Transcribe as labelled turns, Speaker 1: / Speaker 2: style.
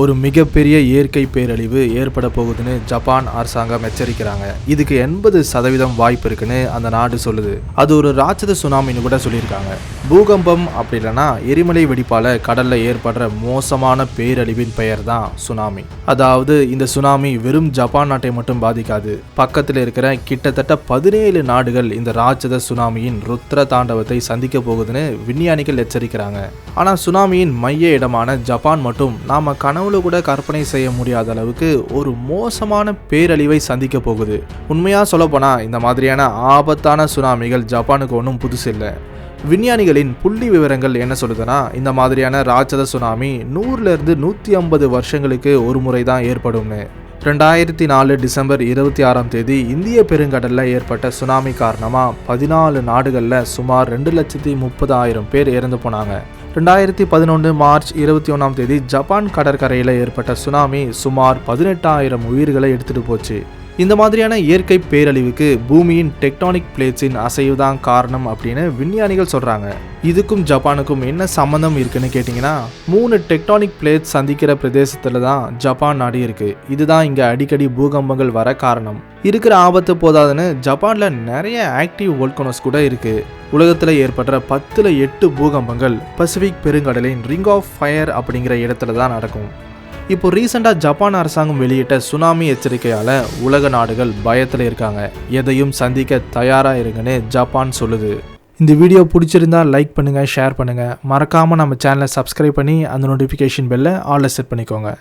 Speaker 1: ஒரு மிகப்பெரிய இயற்கை பேரழிவு ஏற்பட போகுதுன்னு ஜப்பான் அரசாங்கம் எச்சரிக்கிறாங்க. இதுக்கு 80% வாய்ப்பு இருக்குன்னு அந்த நாடு சொல்லுது. அது ஒரு ராட்சத சுனாமின்னு கூட சொல்லியிருக்காங்க. பூகம்பம் அப்படி இல்லைன்னா எரிமலை வெடிப்பால கடல்ல ஏற்படுற மோசமான பேரழிவின் பெயர் தான் சுனாமி. அதாவது இந்த சுனாமி வெறும் ஜப்பான் நாட்டை மட்டும் பாதிக்காது. பக்கத்தில் இருக்கிற கிட்டத்தட்ட 17 நாடுகள் இந்த ராட்சத சுனாமியின் ருத்ர தாண்டவத்தை சந்திக்க போகுதுன்னு விஞ்ஞானிகள் எச்சரிக்கிறாங்க. ஆனா சுனாமியின் மைய இடமான ஜப்பான் மட்டும் நாம கனவுல கூட கற்பனை செய்ய முடியாத அளவுக்கு ஒரு மோசமான பேரழிவை சந்திக்க போகுது. உண்மையா சொல்லப்போனா இந்த மாதிரியான ஆபத்தான சுனாமிகள் ஜப்பானுக்கு ஒன்றும் புதுசு இல்லை. விஞ்ஞானிகளின் புள்ளி விவரங்கள் என்ன சொல்லுதுன்னா, இந்த மாதிரியான ராட்சத சுனாமி 100 to 150 வருஷங்களுக்கு ஒரு முறை தான் ஏற்படும்னு. 2004 டிசம்பர் 26 இந்திய பெருங்கடல்ல ஏற்பட்ட சுனாமி காரணமா 14 நாடுகள்ல சுமார் 2,30,000 பேர் இறந்து போனாங்க. 2011 மார்ச் 21 ஜப்பான் கடற்கரையில் ஏற்பட்ட சுனாமி சுமார் 18,000 உயிர்களை எடுத்துட்டு போச்சு. இந்த மாதிரியான இயற்கை பேரழிவுக்கு பூமியின் டெக்டானிக் பிளேட்ஸின் அசைவு தான் காரணம் அப்படின்னு விஞ்ஞானிகள் சொல்றாங்க. இதுக்கும் ஜப்பானுக்கும் என்ன சம்பந்தம் இருக்குன்னு கேட்டிங்கன்னா, 3 டெக்டானிக் பிளேட்ஸ் சந்திக்கிற பிரதேசத்துல தான் ஜப்பான் நாடு இருக்கு. இதுதான் இங்க அடிக்கடி பூகம்பங்கள் வர காரணம். இருக்கிற ஆபத்து போதாதுன்னு ஜப்பான்ல நிறைய ஆக்டிவ் வோல்கனோஸ் கூட இருக்கு. உலகத்துல ஏற்பட்ட 10ல் 8 பூகம்பங்கள் பசிபிக் பெருங்கடலின் ரிங் ஆஃப் ஃபயர் அப்படிங்கிற இடத்துல தான் நடக்கும். இப்போ ரீசெண்டாக ஜப்பான் அரசாங்கம் வெளியிட்ட சுனாமி எச்சரிக்கையால் உலக நாடுகள் பயத்தில் இருக்காங்க. எதையும் சந்திக்க தயாராக இருங்கன்னு ஜப்பான் சொல்லுது. இந்த வீடியோ பிடிச்சிருந்தா லைக் பண்ணுங்கள், ஷேர் பண்ணுங்கள். மறக்காமல் நம்ம சேனலை சப்ஸ்கிரைப் பண்ணி அந்த நோட்டிஃபிகேஷன் பெல்லை ஆல்ல செட் பண்ணிக்கோங்க.